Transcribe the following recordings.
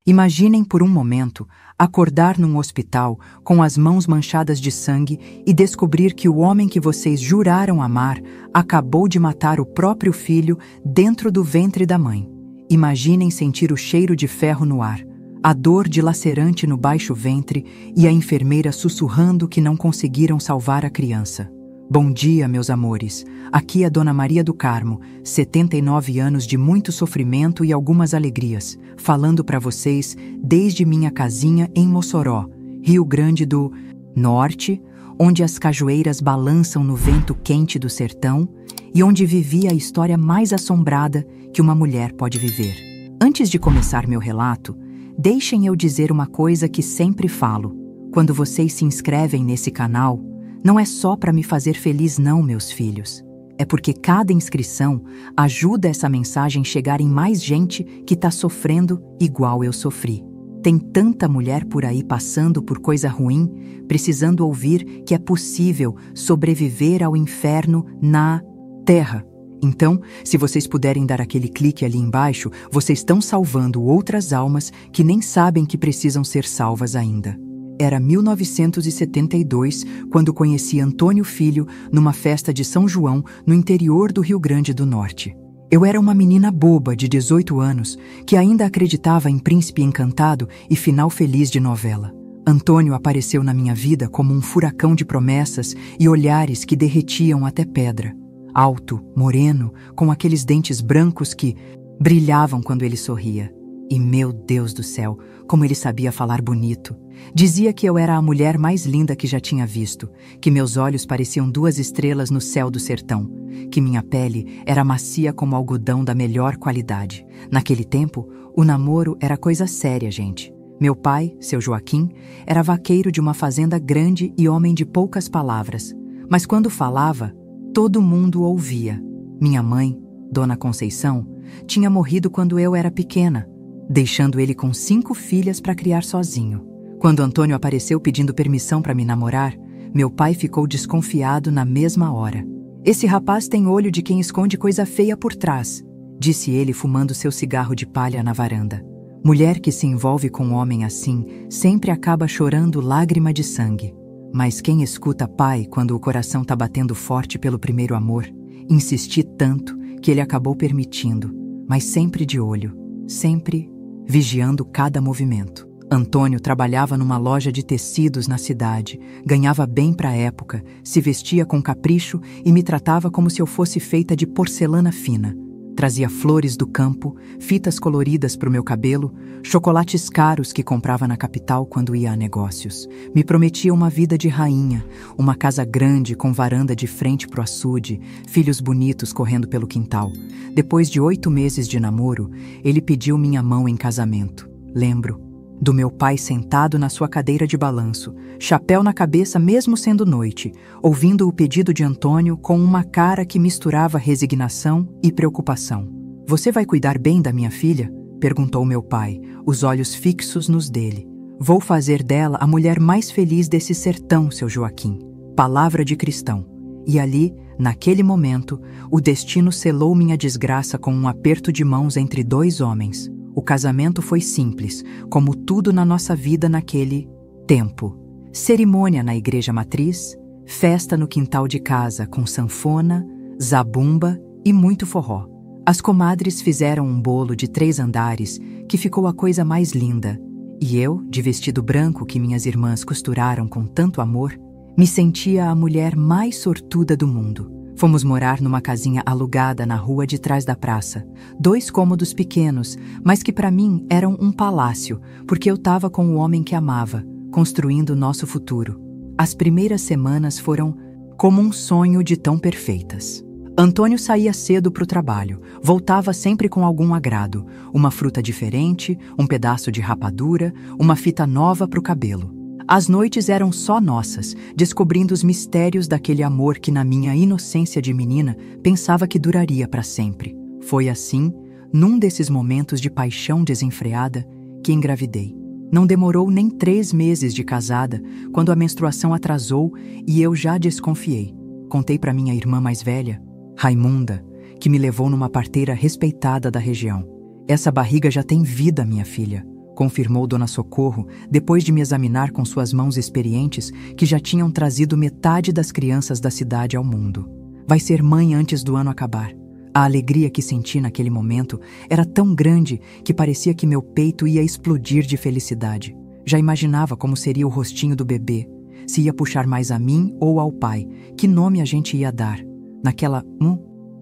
Imaginem por um momento acordar num hospital com as mãos manchadas de sangue e descobrir que o homem que vocês juraram amar acabou de matar o próprio filho dentro do ventre da mãe. Imaginem sentir o cheiro de ferro no ar, a dor dilacerante no baixo ventre e a enfermeira sussurrando que não conseguiram salvar a criança. Bom dia, meus amores. Aqui é Dona Maria do Carmo, 79 anos de muito sofrimento e algumas alegrias, falando para vocês desde minha casinha em Mossoró, Rio Grande do Norte, onde as cajueiras balançam no vento quente do sertão e onde vivi a história mais assombrada que uma mulher pode viver. Antes de começar meu relato, deixem eu dizer uma coisa que sempre falo. Quando vocês se inscrevem nesse canal, não é só para me fazer feliz não, meus filhos. É porque cada inscrição ajuda essa mensagem chegar em mais gente que está sofrendo igual eu sofri. Tem tanta mulher por aí passando por coisa ruim, precisando ouvir que é possível sobreviver ao inferno na Terra. Então, se vocês puderem dar aquele clique ali embaixo, vocês estão salvando outras almas que nem sabem que precisam ser salvas ainda. Era 1972 quando conheci Antônio Filho numa festa de São João no interior do Rio Grande do Norte. Eu era uma menina boba de 18 anos que ainda acreditava em príncipe encantado e final feliz de novela. Antônio apareceu na minha vida como um furacão de promessas e olhares que derretiam até pedra. Alto, moreno, com aqueles dentes brancos que brilhavam quando ele sorria. E, meu Deus do céu, como ele sabia falar bonito. Dizia que eu era a mulher mais linda que já tinha visto, que meus olhos pareciam 2 estrelas no céu do sertão, que minha pele era macia como algodão da melhor qualidade. Naquele tempo, o namoro era coisa séria, gente. Meu pai, seu Joaquim, era vaqueiro de uma fazenda grande e homem de poucas palavras. Mas quando falava, todo mundo ouvia. Minha mãe, Dona Conceição, tinha morrido quando eu era pequena, deixando ele com 5 filhas para criar sozinho. Quando Antônio apareceu pedindo permissão para me namorar, meu pai ficou desconfiado na mesma hora. Esse rapaz tem olho de quem esconde coisa feia por trás, disse ele fumando seu cigarro de palha na varanda. Mulher que se envolve com um homem assim sempre acaba chorando lágrima de sangue. Mas quem escuta pai quando o coração tá batendo forte pelo primeiro amor? Insisti tanto que ele acabou permitindo, mas sempre de olho, sempre vigiando cada movimento. Antônio trabalhava numa loja de tecidos na cidade, ganhava bem para a época, se vestia com capricho e me tratava como se eu fosse feita de porcelana fina. Trazia flores do campo, fitas coloridas para o meu cabelo, chocolates caros que comprava na capital quando ia a negócios. Me prometia uma vida de rainha, uma casa grande com varanda de frente pro açude, filhos bonitos correndo pelo quintal. Depois de 8 meses de namoro, ele pediu minha mão em casamento. Lembro do meu pai sentado na sua cadeira de balanço, chapéu na cabeça mesmo sendo noite, ouvindo o pedido de Antônio com uma cara que misturava resignação e preocupação. "Você vai cuidar bem da minha filha?" perguntou meu pai, os olhos fixos nos dele. "Vou fazer dela a mulher mais feliz desse sertão, seu Joaquim." Palavra de cristão. E ali, naquele momento, o destino selou minha desgraça com um aperto de mãos entre 2 homens. O casamento foi simples, como tudo na nossa vida naquele tempo. Cerimônia na igreja matriz, festa no quintal de casa com sanfona, zabumba e muito forró. As comadres fizeram um bolo de 3 andares que ficou a coisa mais linda. E eu, de vestido branco que minhas irmãs costuraram com tanto amor, me sentia a mulher mais sortuda do mundo. Fomos morar numa casinha alugada na rua de trás da praça. 2 cômodos pequenos, mas que para mim eram um palácio, porque eu estava com o homem que amava, construindo o nosso futuro. As primeiras semanas foram como um sonho de tão perfeitas. Antônio saía cedo para o trabalho, voltava sempre com algum agrado, uma fruta diferente, um pedaço de rapadura, uma fita nova para o cabelo. As noites eram só nossas, descobrindo os mistérios daquele amor que na minha inocência de menina pensava que duraria para sempre. Foi assim, num desses momentos de paixão desenfreada, que engravidei. Não demorou nem 3 meses de casada, quando a menstruação atrasou e eu já desconfiei. Contei para minha irmã mais velha, Raimunda, que me levou numa parteira respeitada da região. "Essa barriga já tem vida, minha filha. confirmou Dona Socorro, depois de me examinar com suas mãos experientes que já tinham trazido metade das crianças da cidade ao mundo. Vai ser mãe antes do ano acabar. A alegria que senti naquele momento era tão grande que parecia que meu peito ia explodir de felicidade. Já imaginava como seria o rostinho do bebê, se ia puxar mais a mim ou ao pai, que nome a gente ia dar. Naquela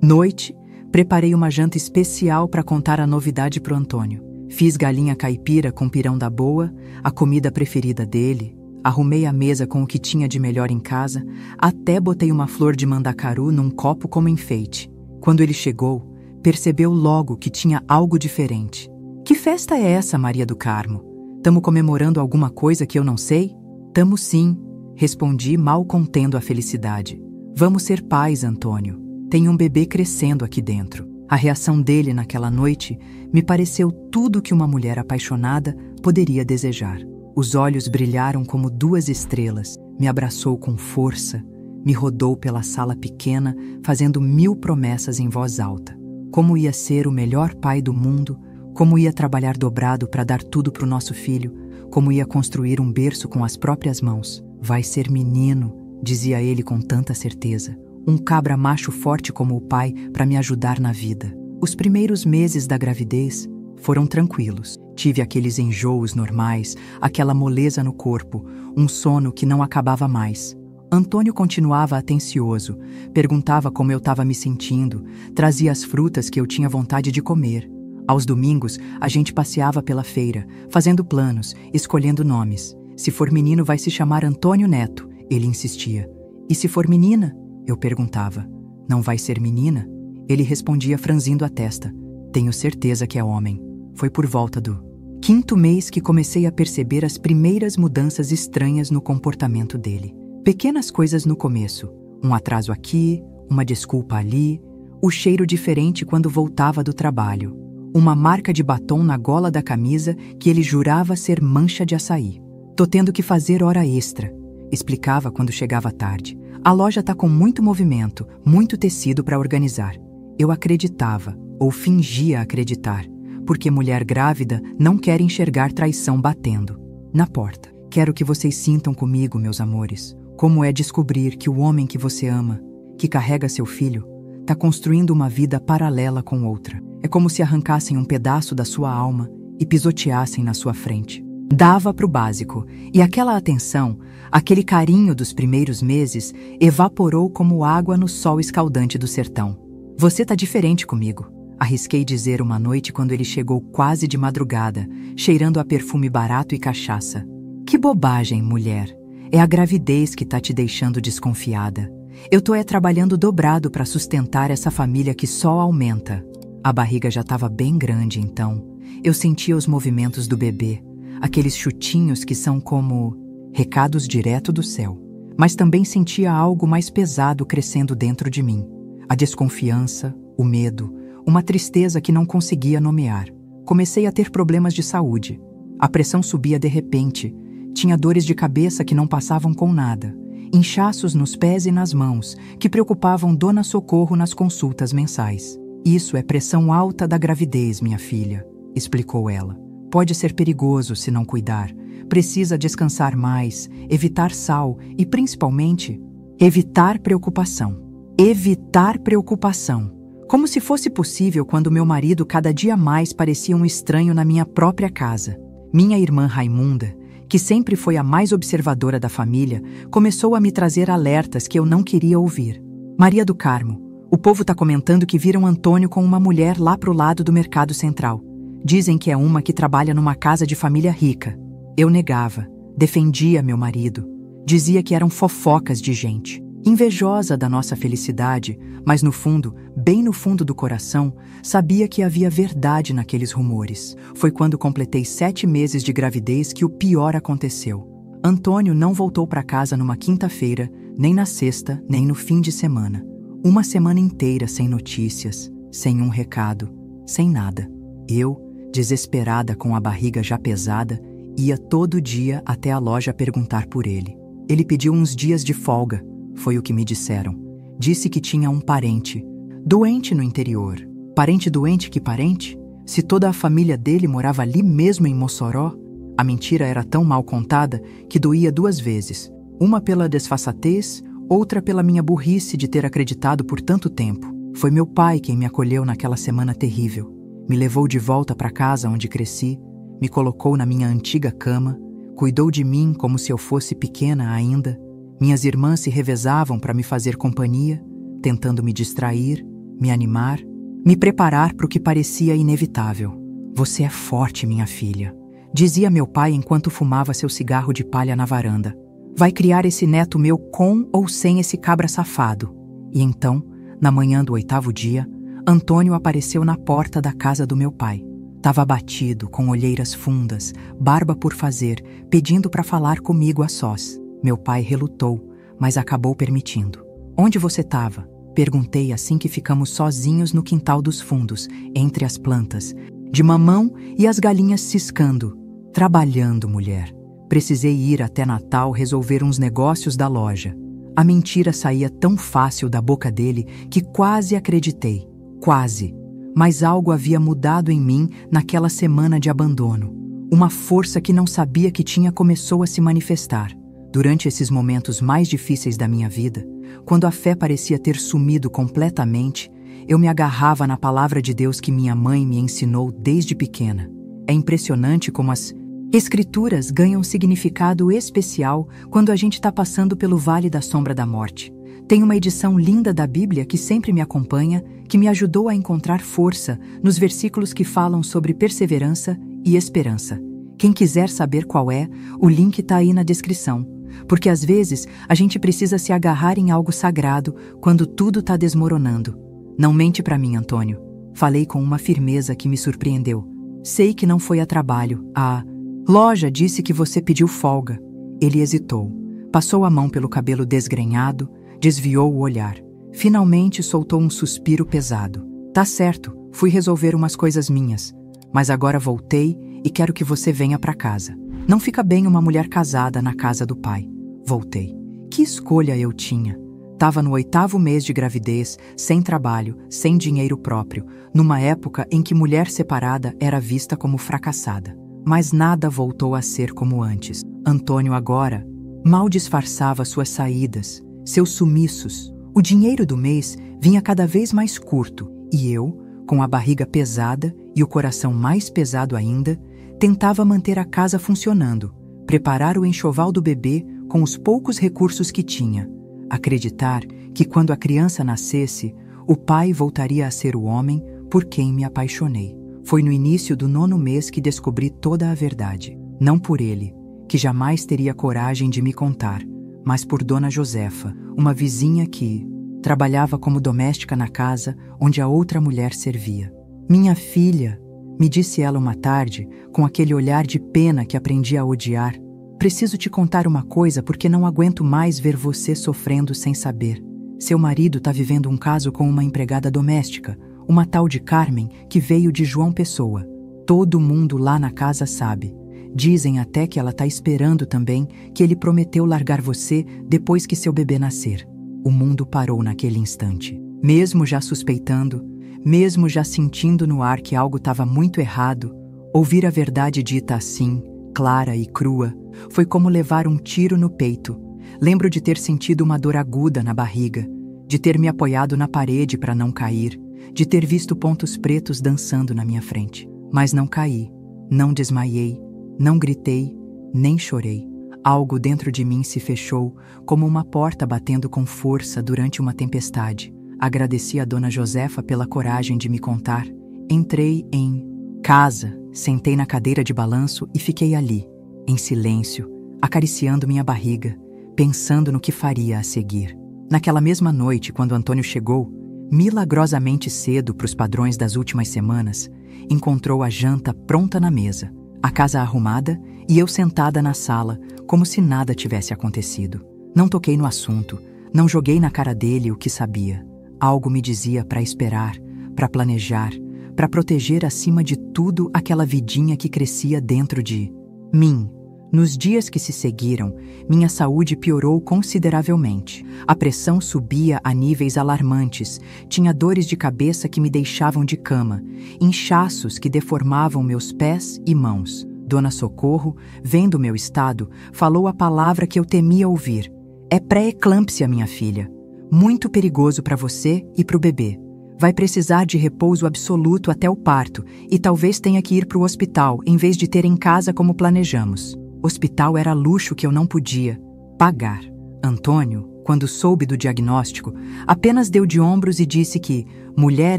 noite, preparei uma janta especial para contar a novidade pro Antônio. Fiz galinha caipira com pirão da boa, a comida preferida dele. Arrumei a mesa com o que tinha de melhor em casa, até botei uma flor de mandacaru num copo como enfeite. Quando ele chegou, percebeu logo que tinha algo diferente. Que festa é essa, Maria do Carmo? Tamo comemorando alguma coisa que eu não sei? Tamo sim, respondi, mal contendo a felicidade. Vamos ser pais, Antônio. Tem um bebê crescendo aqui dentro. A reação dele naquela noite me pareceu tudo que uma mulher apaixonada poderia desejar. Os olhos brilharam como 2 estrelas, me abraçou com força, me rodou pela sala pequena, fazendo 1000 promessas em voz alta. Como ia ser o melhor pai do mundo, como ia trabalhar dobrado para dar tudo para o nosso filho, como ia construir um berço com as próprias mãos. Vai ser menino, dizia ele com tanta certeza. Um cabra macho forte como o pai para me ajudar na vida. Os primeiros meses da gravidez foram tranquilos. Tive aqueles enjoos normais, aquela moleza no corpo, um sono que não acabava mais. Antônio continuava atencioso, perguntava como eu estava me sentindo, trazia as frutas que eu tinha vontade de comer. Aos domingos, a gente passeava pela feira, fazendo planos, escolhendo nomes. Se for menino, vai se chamar Antônio Neto, ele insistia. E se for menina? Eu perguntava. Não vai ser menina? Ele respondia franzindo a testa. Tenho certeza que é homem. Foi por volta do 5º mês que comecei a perceber as primeiras mudanças estranhas no comportamento dele. Pequenas coisas no começo. Um atraso aqui, uma desculpa ali, o cheiro diferente quando voltava do trabalho. Uma marca de batom na gola da camisa que ele jurava ser mancha de açaí. Tô tendo que fazer hora extra, explicava quando chegava tarde. A loja tá com muito movimento, muito tecido para organizar. Eu acreditava, ou fingia acreditar, porque mulher grávida não quer enxergar traição batendo na porta. Quero que vocês sintam comigo, meus amores, como é descobrir que o homem que você ama, que carrega seu filho, tá construindo uma vida paralela com outra. É como se arrancassem um pedaço da sua alma e pisoteassem na sua frente. Dava pro básico, e aquela atenção, aquele carinho dos primeiros meses, evaporou como água no sol escaldante do sertão. Você tá diferente comigo, arrisquei dizer uma noite quando ele chegou quase de madrugada, cheirando a perfume barato e cachaça. Que bobagem, mulher. É a gravidez que tá te deixando desconfiada. Eu tô trabalhando dobrado para sustentar essa família que só aumenta. A barriga já estava bem grande então. Eu sentia os movimentos do bebê, aqueles chutinhos que são como recados direto do céu. Mas também sentia algo mais pesado crescendo dentro de mim. A desconfiança, o medo, uma tristeza que não conseguia nomear. Comecei a ter problemas de saúde. A pressão subia de repente. Tinha dores de cabeça que não passavam com nada. Inchaços nos pés e nas mãos, que preocupavam Dona Socorro nas consultas mensais. Isso é pressão alta da gravidez, minha filha, explicou ela. Pode ser perigoso se não cuidar. Precisa descansar mais, evitar sal e, principalmente, evitar preocupação. Evitar preocupação. Como se fosse possível quando meu marido cada dia mais parecia um estranho na minha própria casa. Minha irmã Raimunda, que sempre foi a mais observadora da família, começou a me trazer alertas que eu não queria ouvir. Maria do Carmo, o povo tá comentando que viram Antônio com uma mulher lá pro lado do Mercado Central. Dizem que é uma que trabalha numa casa de família rica. Eu negava, defendia meu marido. Dizia que eram fofocas de gente. Invejosa da nossa felicidade, mas no fundo, bem no fundo do coração, sabia que havia verdade naqueles rumores. Foi quando completei 7 meses de gravidez que o pior aconteceu. Antônio não voltou para casa numa quinta-feira, nem na sexta, nem no fim de semana. Uma semana inteira sem notícias, sem um recado, sem nada. Eu, desesperada com a barriga já pesada, ia todo dia até a loja perguntar por ele. Ele pediu uns dias de folga, foi o que me disseram. Disse que tinha um parente, doente no interior. Parente doente que parente? Se toda a família dele morava ali mesmo em Mossoró? A mentira era tão mal contada que doía duas vezes. Uma pela desfaçatez, outra pela minha burrice de ter acreditado por tanto tempo. Foi meu pai quem me acolheu naquela semana terrível. Me levou de volta para casa onde cresci, me colocou na minha antiga cama, cuidou de mim como se eu fosse pequena ainda. Minhas irmãs se revezavam para me fazer companhia, tentando me distrair, me animar, me preparar para o que parecia inevitável. Você é forte, minha filha, dizia meu pai enquanto fumava seu cigarro de palha na varanda. Vai criar esse neto meu com ou sem esse cabra safado. E então, na manhã do 8º dia, Antônio apareceu na porta da casa do meu pai. Tava abatido, com olheiras fundas, barba por fazer, pedindo para falar comigo a sós. Meu pai relutou, mas acabou permitindo. Onde você estava? Perguntei assim que ficamos sozinhos no quintal dos fundos, entre as plantas, de mamão e as galinhas ciscando. Trabalhando, mulher. Precisei ir até Natal resolver uns negócios da loja. A mentira saía tão fácil da boca dele que quase acreditei. Quase. Mas algo havia mudado em mim naquela semana de abandono. Uma força que não sabia que tinha começou a se manifestar. Durante esses momentos mais difíceis da minha vida, quando a fé parecia ter sumido completamente, eu me agarrava na palavra de Deus que minha mãe me ensinou desde pequena. É impressionante como as Escrituras ganham significado especial quando a gente está passando pelo vale da sombra da morte. Tem uma edição linda da Bíblia que sempre me acompanha, que me ajudou a encontrar força nos versículos que falam sobre perseverança e esperança. Quem quiser saber qual é, o link está aí na descrição. Porque às vezes a gente precisa se agarrar em algo sagrado quando tudo está desmoronando. Não mente para mim, Antônio. Falei com uma firmeza que me surpreendeu. Sei que não foi a trabalho. A loja disse que você pediu folga. Ele hesitou. Passou a mão pelo cabelo desgrenhado, desviou o olhar. Finalmente soltou um suspiro pesado. Tá certo, fui resolver umas coisas minhas. Mas agora voltei e quero que você venha para casa. Não fica bem uma mulher casada na casa do pai. Voltei. Que escolha eu tinha? Tava no 8º mês de gravidez, sem trabalho, sem dinheiro próprio, numa época em que mulher separada era vista como fracassada. Mas nada voltou a ser como antes. Antônio agora mal disfarçava suas saídas, seus sumiços. O dinheiro do mês vinha cada vez mais curto e eu, com a barriga pesada e o coração mais pesado ainda, tentava manter a casa funcionando, preparar o enxoval do bebê com os poucos recursos que tinha, acreditar que quando a criança nascesse, o pai voltaria a ser o homem por quem me apaixonei. Foi no início do 9º mês que descobri toda a verdade. Não por ele, que jamais teria coragem de me contar, mas por Dona Josefa, uma vizinha que trabalhava como doméstica na casa onde a outra mulher servia. Minha filha, me disse ela uma tarde, com aquele olhar de pena que aprendi a odiar. Preciso te contar uma coisa porque não aguento mais ver você sofrendo sem saber. Seu marido está vivendo um caso com uma empregada doméstica, uma tal de Carmen, que veio de João Pessoa. Todo mundo lá na casa sabe. Dizem até que ela está esperando também que ele prometeu largar você depois que seu bebê nascer. O mundo parou naquele instante. Mesmo já suspeitando, mesmo já sentindo no ar que algo estava muito errado, ouvir a verdade dita assim, clara e crua, foi como levar um tiro no peito. Lembro de ter sentido uma dor aguda na barriga, de ter me apoiado na parede para não cair, de ter visto pontos pretos dançando na minha frente. Mas não caí, não desmaiei, não gritei, nem chorei. Algo dentro de mim se fechou, como uma porta batendo com força durante uma tempestade. Agradeci a Dona Josefa pela coragem de me contar. Entrei em casa, sentei na cadeira de balanço e fiquei ali, em silêncio, acariciando minha barriga, pensando no que faria a seguir. Naquela mesma noite, quando Antônio chegou, milagrosamente cedo para os padrões das últimas semanas, encontrou a janta pronta na mesa, a casa arrumada e eu sentada na sala, como se nada tivesse acontecido. Não toquei no assunto, não joguei na cara dele o que sabia. Algo me dizia para esperar, para planejar, para proteger acima de tudo aquela vidinha que crescia dentro de mim. Nos dias que se seguiram, minha saúde piorou consideravelmente. A pressão subia a níveis alarmantes, tinha dores de cabeça que me deixavam de cama, inchaços que deformavam meus pés e mãos. Dona Socorro, vendo meu estado, falou a palavra que eu temia ouvir. É pré-eclâmpsia, minha filha. Muito perigoso para você e para o bebê. Vai precisar de repouso absoluto até o parto e talvez tenha que ir para o hospital em vez de ter em casa como planejamos. Hospital era luxo que eu não podia pagar. Antônio, quando soube do diagnóstico, apenas deu de ombros e disse que mulher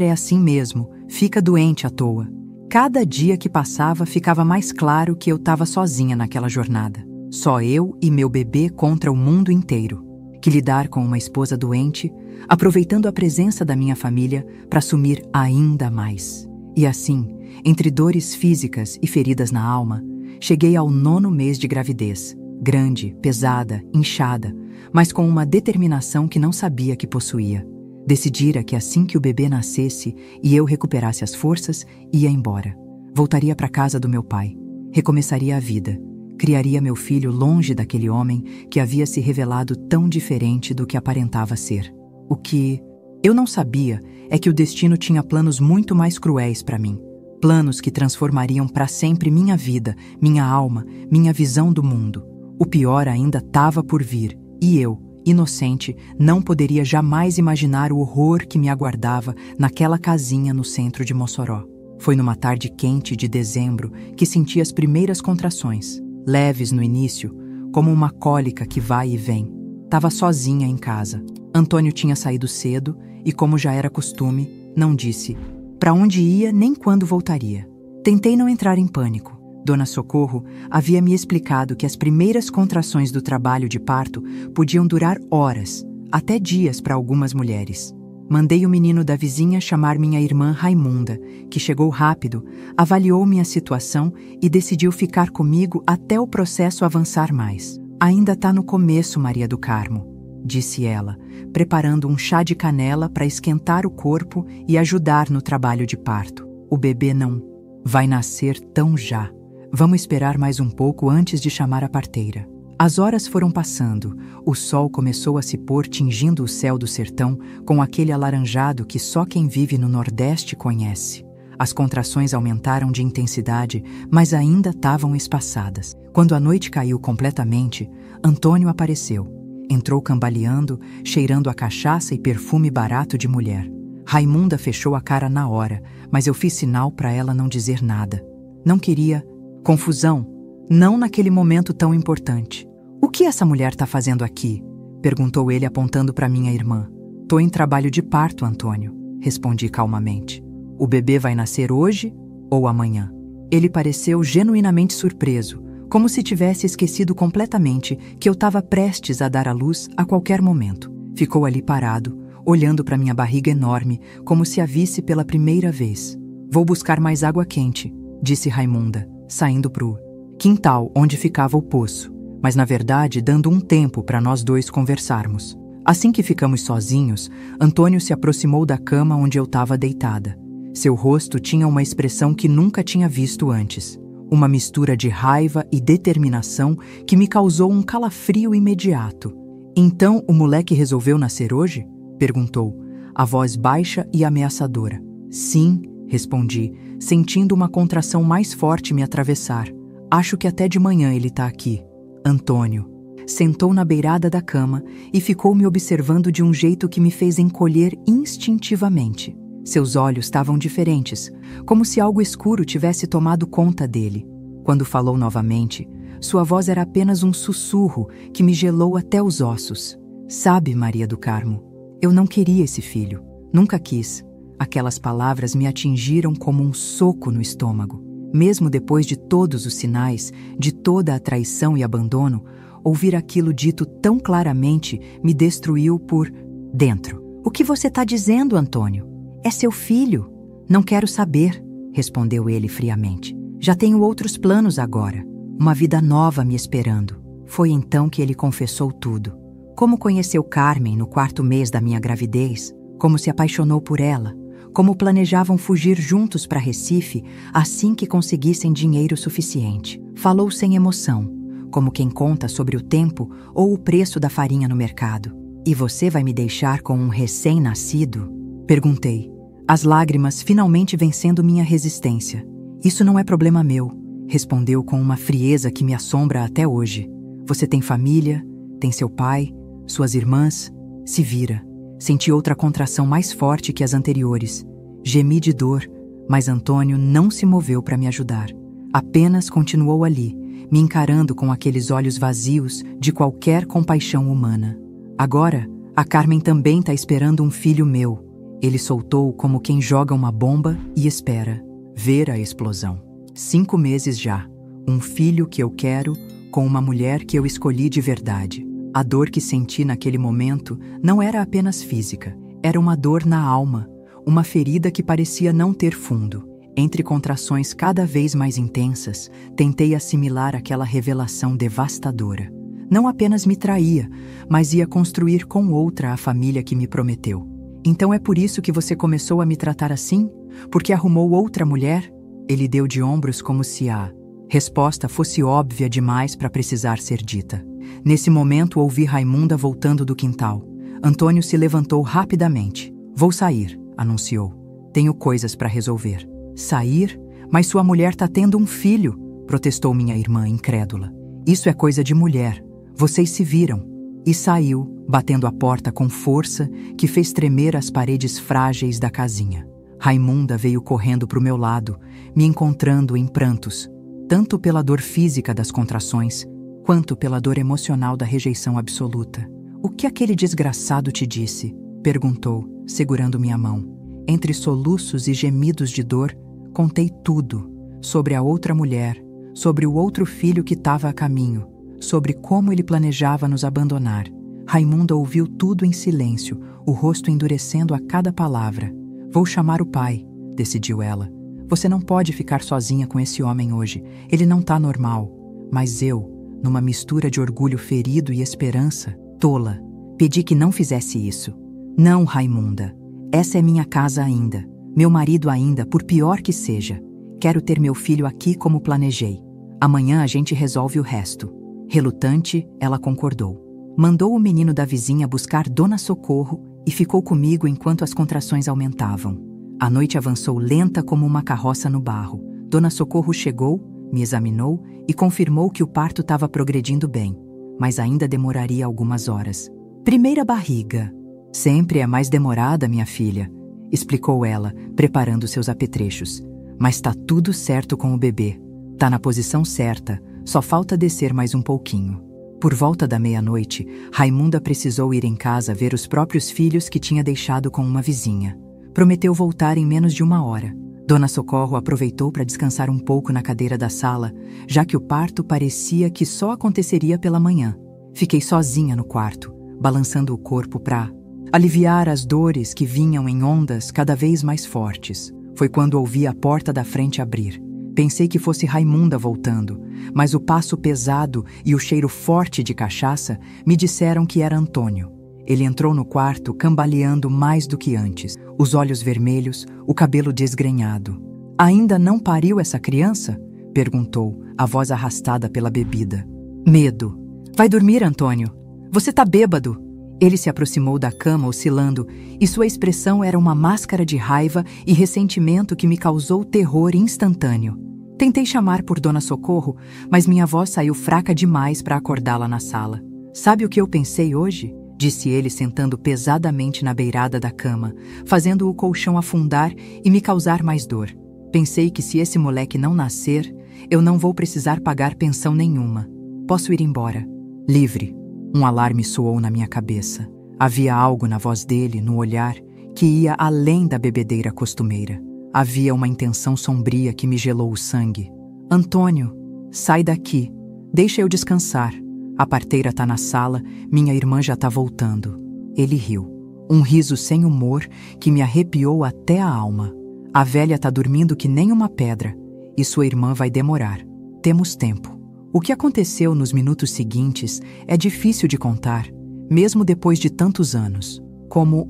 é assim mesmo, fica doente à toa. Cada dia que passava ficava mais claro que eu estava sozinha naquela jornada. Só eu e meu bebê contra o mundo inteiro. Que lidar com uma esposa doente, aproveitando a presença da minha família para sumir ainda mais. E assim, entre dores físicas e feridas na alma, cheguei ao 9º mês de gravidez, grande, pesada, inchada, mas com uma determinação que não sabia que possuía. Decidira que assim que o bebê nascesse e eu recuperasse as forças, ia embora. Voltaria para a casa do meu pai. Recomeçaria a vida. Criaria meu filho longe daquele homem que havia se revelado tão diferente do que aparentava ser. O que eu não sabia é que o destino tinha planos muito mais cruéis para mim. Planos que transformariam para sempre minha vida, minha alma, minha visão do mundo. O pior ainda estava por vir, e eu, inocente, não poderia jamais imaginar o horror que me aguardava naquela casinha no centro de Mossoró. Foi numa tarde quente de dezembro que senti as primeiras contrações, leves no início, como uma cólica que vai e vem. Estava sozinha em casa. Antônio tinha saído cedo e, como já era costume, não disse para onde ia nem quando voltaria. Tentei não entrar em pânico. Dona Socorro havia me explicado que as primeiras contrações do trabalho de parto podiam durar horas, até dias para algumas mulheres. Mandei o menino da vizinha chamar minha irmã Raimunda, que chegou rápido, avaliou minha situação e decidiu ficar comigo até o processo avançar mais. Ainda está no começo, Maria do Carmo, disse ela, preparando um chá de canela para esquentar o corpo e ajudar no trabalho de parto. O bebê não vai nascer tão já. Vamos esperar mais um pouco antes de chamar a parteira. As horas foram passando, o sol começou a se pôr tingindo o céu do sertão com aquele alaranjado que só quem vive no Nordeste conhece. As contrações aumentaram de intensidade, mas ainda estavam espaçadas. Quando a noite caiu completamente, Antônio apareceu. Entrou cambaleando, cheirando a cachaça e perfume barato de mulher. Raimunda fechou a cara na hora, mas eu fiz sinal para ela não dizer nada. Não queria confusão, não naquele momento tão importante. O que essa mulher está fazendo aqui? Perguntou ele apontando para minha irmã. Tô em trabalho de parto, Antônio, respondi calmamente. O bebê vai nascer hoje ou amanhã? Ele pareceu genuinamente surpreso, como se tivesse esquecido completamente que eu estava prestes a dar à luz a qualquer momento. Ficou ali parado, olhando para minha barriga enorme, como se a visse pela primeira vez. Vou buscar mais água quente, disse Raimunda, saindo pro quintal onde ficava o poço, mas na verdade dando um tempo para nós dois conversarmos. Assim que ficamos sozinhos, Antônio se aproximou da cama onde eu estava deitada. Seu rosto tinha uma expressão que nunca tinha visto antes. Uma mistura de raiva e determinação que me causou um calafrio imediato. Então o moleque resolveu nascer hoje? Perguntou, a voz baixa e ameaçadora. Sim, respondi, sentindo uma contração mais forte me atravessar. Acho que até de manhã ele está aqui. Antônio sentou na beirada da cama e ficou me observando de um jeito que me fez encolher instintivamente. Seus olhos estavam diferentes, como se algo escuro tivesse tomado conta dele. Quando falou novamente, sua voz era apenas um sussurro que me gelou até os ossos. Sabe, Maria do Carmo, eu não queria esse filho. Nunca quis. Aquelas palavras me atingiram como um soco no estômago. Mesmo depois de todos os sinais, de toda a traição e abandono, ouvir aquilo dito tão claramente me destruiu por dentro. O que você está dizendo, Antônio? É seu filho. Não quero saber, respondeu ele friamente. Já tenho outros planos agora. Uma vida nova me esperando. Foi então que ele confessou tudo. Como conheceu Carmen no 4º mês da minha gravidez, como se apaixonou por ela, como planejavam fugir juntos para Recife assim que conseguissem dinheiro suficiente. Falou sem emoção, como quem conta sobre o tempo ou o preço da farinha no mercado. E você vai me deixar com um recém-nascido? Perguntei, as lágrimas finalmente vencendo minha resistência. Isso não é problema meu, respondeu com uma frieza que me assombra até hoje. Você tem família, tem seu pai, suas irmãs, se vira. Senti outra contração mais forte que as anteriores. Gemi de dor, mas Antônio não se moveu para me ajudar. Apenas continuou ali, me encarando com aqueles olhos vazios de qualquer compaixão humana. Agora, a Carmen também está esperando um filho meu. Ele soltou como quem joga uma bomba e espera ver a explosão. 5 meses já. Um filho que eu quero com uma mulher que eu escolhi de verdade. A dor que senti naquele momento não era apenas física. Era uma dor na alma, uma ferida que parecia não ter fundo. Entre contrações cada vez mais intensas, tentei assimilar aquela revelação devastadora. Não apenas me traía, mas ia construir com outra a família que me prometeu. Então é por isso que você começou a me tratar assim? Porque arrumou outra mulher? Ele deu de ombros como se a resposta fosse óbvia demais para precisar ser dita. Nesse momento ouvi Raimunda voltando do quintal. Antônio se levantou rapidamente. Vou sair, anunciou. Tenho coisas para resolver. Sair? Mas sua mulher tá tendo um filho, protestou minha irmã incrédula. Isso é coisa de mulher. Vocês se viram. E saiu, batendo a porta com força que fez tremer as paredes frágeis da casinha. Raimunda veio correndo para o meu lado, me encontrando em prantos, tanto pela dor física das contrações, quanto pela dor emocional da rejeição absoluta. O que aquele desgraçado te disse? Perguntou, segurando minha mão. Entre soluços e gemidos de dor, contei tudo, sobre a outra mulher, sobre o outro filho que estava a caminho, sobre como ele planejava nos abandonar. Raimunda ouviu tudo em silêncio, o rosto endurecendo a cada palavra. Vou chamar o pai, decidiu ela. Você não pode ficar sozinha com esse homem hoje. Ele não tá normal. Mas eu, numa mistura de orgulho ferido e esperança, tola, pedi que não fizesse isso. Não, Raimunda. Essa é minha casa ainda. Meu marido ainda, por pior que seja. Quero ter meu filho aqui como planejei. Amanhã a gente resolve o resto. Relutante, ela concordou. Mandou o menino da vizinha buscar Dona Socorro e ficou comigo enquanto as contrações aumentavam. A noite avançou lenta como uma carroça no barro. Dona Socorro chegou, me examinou e confirmou que o parto estava progredindo bem, mas ainda demoraria algumas horas. Primeira barriga. Sempre é mais demorada, minha filha, explicou ela, preparando seus apetrechos. Mas tá tudo certo com o bebê. Tá na posição certa, só falta descer mais um pouquinho. Por volta da meia-noite, Raimunda precisou ir em casa ver os próprios filhos que tinha deixado com uma vizinha. Prometeu voltar em menos de 1 hora. Dona Socorro aproveitou para descansar um pouco na cadeira da sala, já que o parto parecia que só aconteceria pela manhã. Fiquei sozinha no quarto, balançando o corpo para aliviar as dores que vinham em ondas cada vez mais fortes. Foi quando ouvi a porta da frente abrir. Pensei que fosse Raimunda voltando, mas o passo pesado e o cheiro forte de cachaça me disseram que era Antônio. Ele entrou no quarto cambaleando mais do que antes, os olhos vermelhos, o cabelo desgrenhado. Ainda não pariu essa criança? Perguntou, a voz arrastada pela bebida. Medo. Vai dormir, Antônio. Você tá bêbado. Ele se aproximou da cama oscilando, e sua expressão era uma máscara de raiva e ressentimento que me causou terror instantâneo. Tentei chamar por Dona Socorro, mas minha voz saiu fraca demais para acordá-la na sala. Sabe o que eu pensei hoje? Disse ele sentando pesadamente na beirada da cama, fazendo o colchão afundar e me causar mais dor. Pensei que se esse moleque não nascer, eu não vou precisar pagar pensão nenhuma. Posso ir embora. Livre. Um alarme soou na minha cabeça. Havia algo na voz dele, no olhar, que ia além da bebedeira costumeira. Havia uma intenção sombria que me gelou o sangue. Antônio, sai daqui. Deixa eu descansar. A parteira tá na sala, minha irmã já tá voltando. Ele riu. Um riso sem humor que me arrepiou até a alma. A velha tá dormindo que nem uma pedra, e sua irmã vai demorar. Temos tempo. O que aconteceu nos minutos seguintes é difícil de contar, mesmo depois de tantos anos. Como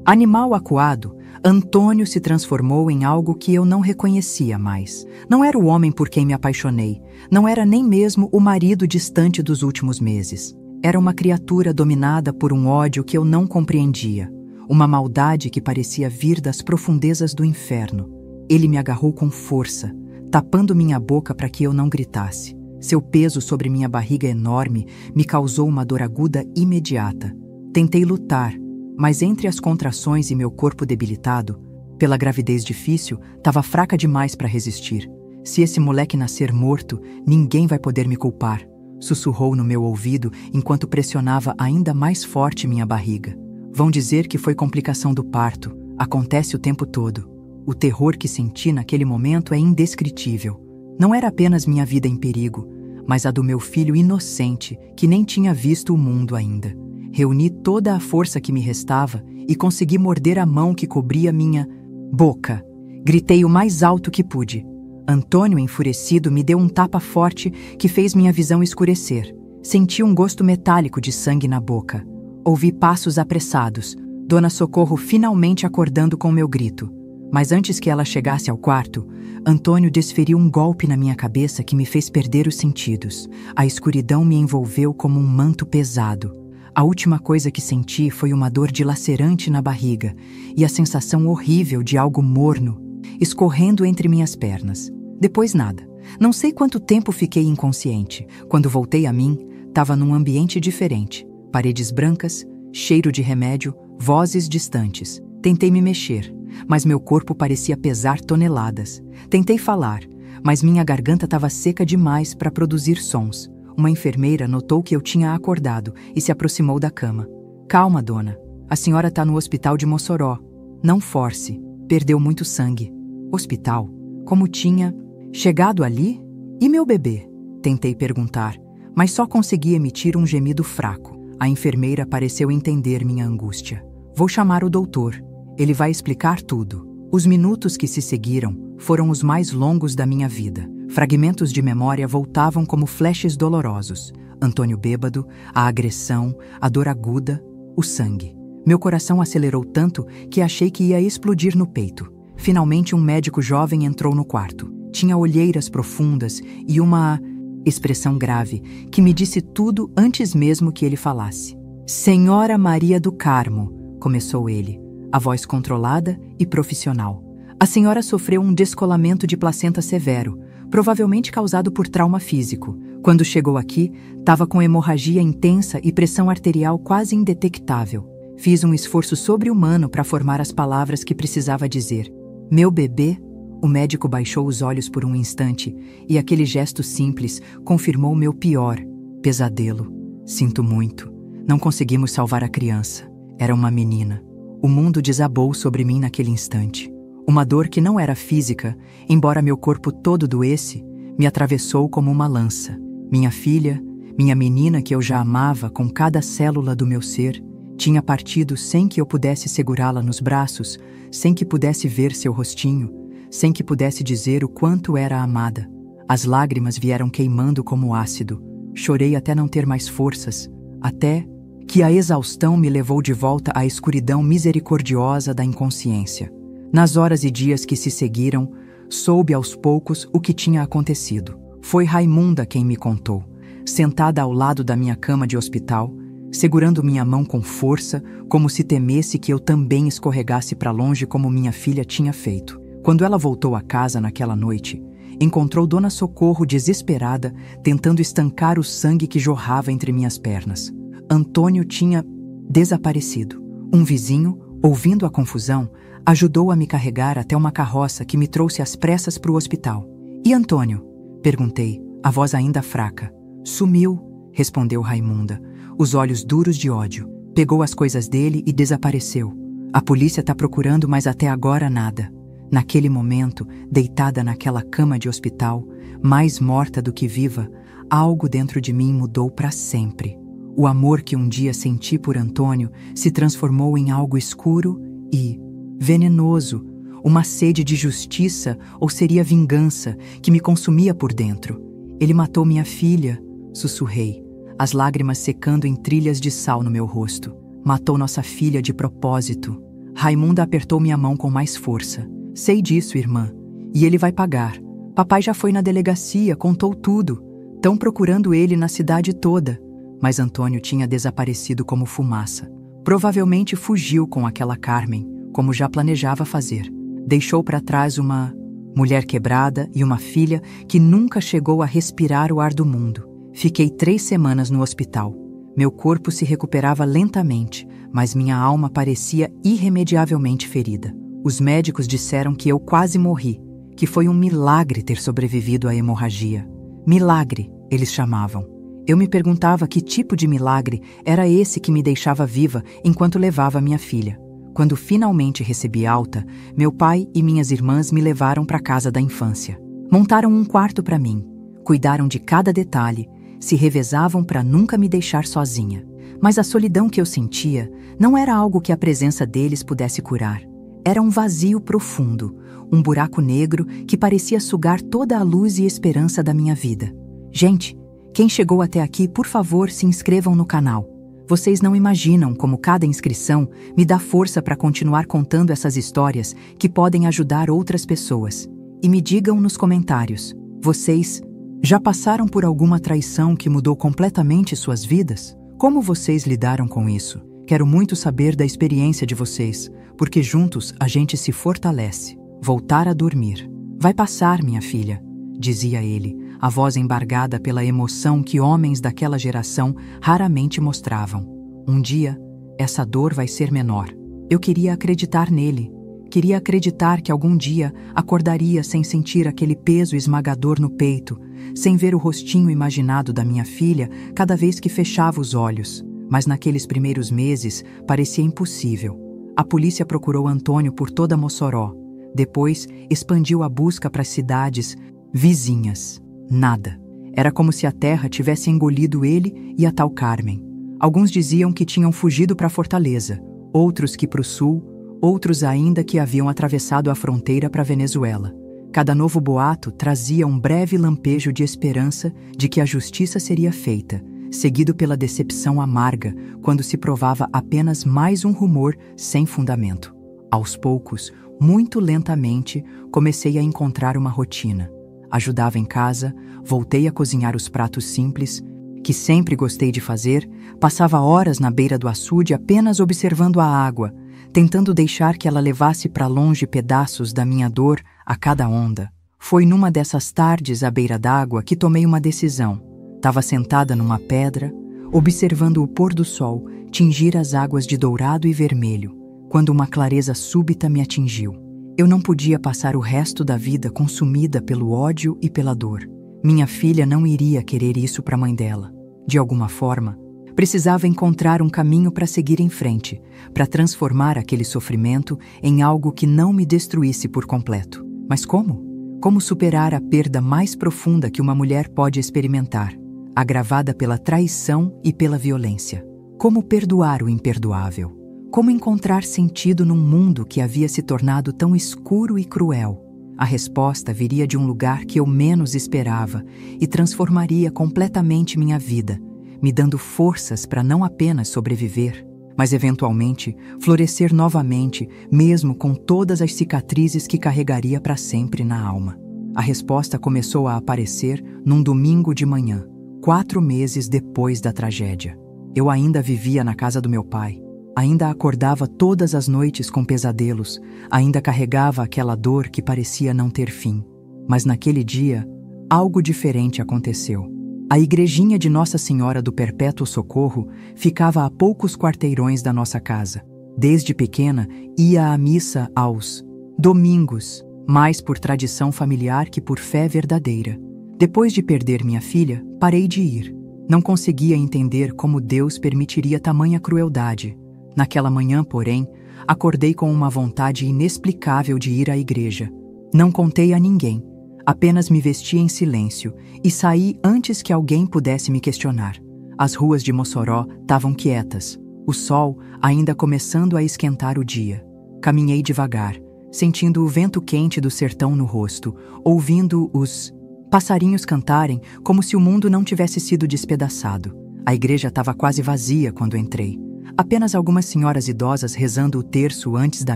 Animal acuado, Antônio se transformou em algo que eu não reconhecia mais. Não era o homem por quem me apaixonei, não era nem mesmo o marido distante dos últimos meses. Era uma criatura dominada por um ódio que eu não compreendia, uma maldade que parecia vir das profundezas do inferno. Ele me agarrou com força, tapando minha boca para que eu não gritasse. Seu peso sobre minha barriga enorme me causou uma dor aguda imediata. Tentei lutar, mas entre as contrações e meu corpo debilitado, pela gravidez difícil, estava fraca demais para resistir. Se esse moleque nascer morto, ninguém vai poder me culpar, sussurrou no meu ouvido enquanto pressionava ainda mais forte minha barriga. Vão dizer que foi complicação do parto, acontece o tempo todo. O terror que senti naquele momento é indescritível. Não era apenas minha vida em perigo, mas a do meu filho inocente, que nem tinha visto o mundo ainda. Reuni toda a força que me restava e consegui morder a mão que cobria minha boca. Gritei o mais alto que pude. Antônio, enfurecido, me deu um tapa forte que fez minha visão escurecer. Senti um gosto metálico de sangue na boca. Ouvi passos apressados, Dona Socorro finalmente acordando com meu grito. Mas antes que ela chegasse ao quarto, Antônio desferiu um golpe na minha cabeça que me fez perder os sentidos. A escuridão me envolveu como um manto pesado. A última coisa que senti foi uma dor dilacerante na barriga e a sensação horrível de algo morno escorrendo entre minhas pernas. Depois nada. Não sei quanto tempo fiquei inconsciente. Quando voltei a mim, estava num ambiente diferente. Paredes brancas, cheiro de remédio, vozes distantes. Tentei me mexer, mas meu corpo parecia pesar toneladas. Tentei falar, mas minha garganta estava seca demais para produzir sons. Uma enfermeira notou que eu tinha acordado e se aproximou da cama. Calma, dona. A senhora está no hospital de Mossoró. Não force. Perdeu muito sangue. Hospital? Como tinha chegado ali? E meu bebê? Tentei perguntar, mas só consegui emitir um gemido fraco. A enfermeira pareceu entender minha angústia. Vou chamar o doutor. Ele vai explicar tudo. Os minutos que se seguiram foram os mais longos da minha vida. Fragmentos de memória voltavam como flashes dolorosos. Antônio bêbado, a agressão, a dor aguda, o sangue. Meu coração acelerou tanto que achei que ia explodir no peito. Finalmente um médico jovem entrou no quarto. Tinha olheiras profundas e uma expressão grave que me disse tudo antes mesmo que ele falasse. Senhora Maria do Carmo, começou ele, a voz controlada e profissional. A senhora sofreu um descolamento de placenta severo, provavelmente causado por trauma físico. Quando chegou aqui, estava com hemorragia intensa e pressão arterial quase indetectável. Fiz um esforço sobre-humano para formar as palavras que precisava dizer. Meu bebê? O médico baixou os olhos por um instante e aquele gesto simples confirmou meu pior pesadelo. Sinto muito. Não conseguimos salvar a criança. Era uma menina. O mundo desabou sobre mim naquele instante. Uma dor que não era física, embora meu corpo todo doesse, me atravessou como uma lança. Minha filha, minha menina que eu já amava com cada célula do meu ser, tinha partido sem que eu pudesse segurá-la nos braços, sem que pudesse ver seu rostinho, sem que pudesse dizer o quanto era amada. As lágrimas vieram queimando como ácido. Chorei até não ter mais forças, até que a exaustão me levou de volta à escuridão misericordiosa da inconsciência. Nas horas e dias que se seguiram, soube aos poucos o que tinha acontecido. Foi Raimunda quem me contou, sentada ao lado da minha cama de hospital, segurando minha mão com força, como se temesse que eu também escorregasse para longe como minha filha tinha feito. Quando ela voltou a casa naquela noite, encontrou Dona Socorro desesperada, tentando estancar o sangue que jorrava entre minhas pernas. Antônio tinha desaparecido. Um vizinho, ouvindo a confusão, ajudou a me carregar até uma carroça que me trouxe às pressas para o hospital. E Antônio? Perguntei, a voz ainda fraca. Sumiu, respondeu Raimunda, os olhos duros de ódio. Pegou as coisas dele e desapareceu. A polícia está procurando, mas até agora nada. Naquele momento, deitada naquela cama de hospital, mais morta do que viva, algo dentro de mim mudou para sempre. O amor que um dia senti por Antônio se transformou em algo escuro e venenoso, uma sede de justiça ou seria vingança que me consumia por dentro. Ele matou minha filha, sussurrei, as lágrimas secando em trilhas de sal no meu rosto. Matou nossa filha de propósito. Raimunda apertou minha mão com mais força. Sei disso, irmã. E ele vai pagar. Papai já foi na delegacia, contou tudo. Tão procurando ele na cidade toda. Mas Antônio tinha desaparecido como fumaça. Provavelmente fugiu com aquela Carmen, como já planejava fazer. Deixou para trás uma mulher quebrada e uma filha que nunca chegou a respirar o ar do mundo. Fiquei 3 semanas no hospital. Meu corpo se recuperava lentamente, mas minha alma parecia irremediavelmente ferida. Os médicos disseram que eu quase morri, que foi um milagre ter sobrevivido à hemorragia. Milagre, eles chamavam. Eu me perguntava que tipo de milagre era esse que me deixava viva enquanto levava minha filha. Quando finalmente recebi alta, meu pai e minhas irmãs me levaram para a casa da infância. Montaram um quarto para mim, cuidaram de cada detalhe, se revezavam para nunca me deixar sozinha. Mas a solidão que eu sentia não era algo que a presença deles pudesse curar. Era um vazio profundo, um buraco negro que parecia sugar toda a luz e esperança da minha vida. Gente, quem chegou até aqui, por favor, se inscrevam no canal. Vocês não imaginam como cada inscrição me dá força para continuar contando essas histórias que podem ajudar outras pessoas. E me digam nos comentários, vocês já passaram por alguma traição que mudou completamente suas vidas? Como vocês lidaram com isso? Quero muito saber da experiência de vocês, porque juntos a gente se fortalece. Voltar a dormir. Vai passar, minha filha, dizia ele, a voz embargada pela emoção que homens daquela geração raramente mostravam. Um dia, essa dor vai ser menor. Eu queria acreditar nele. Queria acreditar que algum dia acordaria sem sentir aquele peso esmagador no peito, sem ver o rostinho imaginado da minha filha cada vez que fechava os olhos. Mas naqueles primeiros meses parecia impossível. A polícia procurou Antônio por toda Mossoró. Depois, expandiu a busca para as cidades vizinhas. Nada. Era como se a terra tivesse engolido ele e a tal Carmen. Alguns diziam que tinham fugido para Fortaleza, outros que para o sul, outros ainda que haviam atravessado a fronteira para a Venezuela. Cada novo boato trazia um breve lampejo de esperança de que a justiça seria feita, seguido pela decepção amarga quando se provava apenas mais um rumor sem fundamento. Aos poucos, muito lentamente, comecei a encontrar uma rotina. Ajudava em casa, voltei a cozinhar os pratos simples, que sempre gostei de fazer, passava horas na beira do açude apenas observando a água, tentando deixar que ela levasse para longe pedaços da minha dor a cada onda. Foi numa dessas tardes à beira d'água que tomei uma decisão. Estava sentada numa pedra, observando o pôr do sol tingir as águas de dourado e vermelho, quando uma clareza súbita me atingiu. Eu não podia passar o resto da vida consumida pelo ódio e pela dor. Minha filha não iria querer isso para a mãe dela. De alguma forma, precisava encontrar um caminho para seguir em frente, para transformar aquele sofrimento em algo que não me destruísse por completo. Mas como? Como superar a perda mais profunda que uma mulher pode experimentar, agravada pela traição e pela violência? Como perdoar o imperdoável? Como encontrar sentido num mundo que havia se tornado tão escuro e cruel? A resposta viria de um lugar que eu menos esperava e transformaria completamente minha vida, me dando forças para não apenas sobreviver, mas eventualmente florescer novamente, mesmo com todas as cicatrizes que carregaria para sempre na alma. A resposta começou a aparecer num domingo de manhã, 4 meses depois da tragédia. Eu ainda vivia na casa do meu pai. Ainda acordava todas as noites com pesadelos, ainda carregava aquela dor que parecia não ter fim. Mas naquele dia, algo diferente aconteceu. A igrejinha de Nossa Senhora do Perpétuo Socorro ficava a poucos quarteirões da nossa casa. Desde pequena, ia à missa aos domingos, mais por tradição familiar que por fé verdadeira. Depois de perder minha filha, parei de ir. Não conseguia entender como Deus permitiria tamanha crueldade. Naquela manhã, porém, acordei com uma vontade inexplicável de ir à igreja. Não contei a ninguém, apenas me vesti em silêncio e saí antes que alguém pudesse me questionar. As ruas de Mossoró estavam quietas, o sol ainda começando a esquentar o dia. Caminhei devagar, sentindo o vento quente do sertão no rosto, ouvindo os passarinhos cantarem como se o mundo não tivesse sido despedaçado. A igreja estava quase vazia quando entrei. Apenas algumas senhoras idosas rezando o terço antes da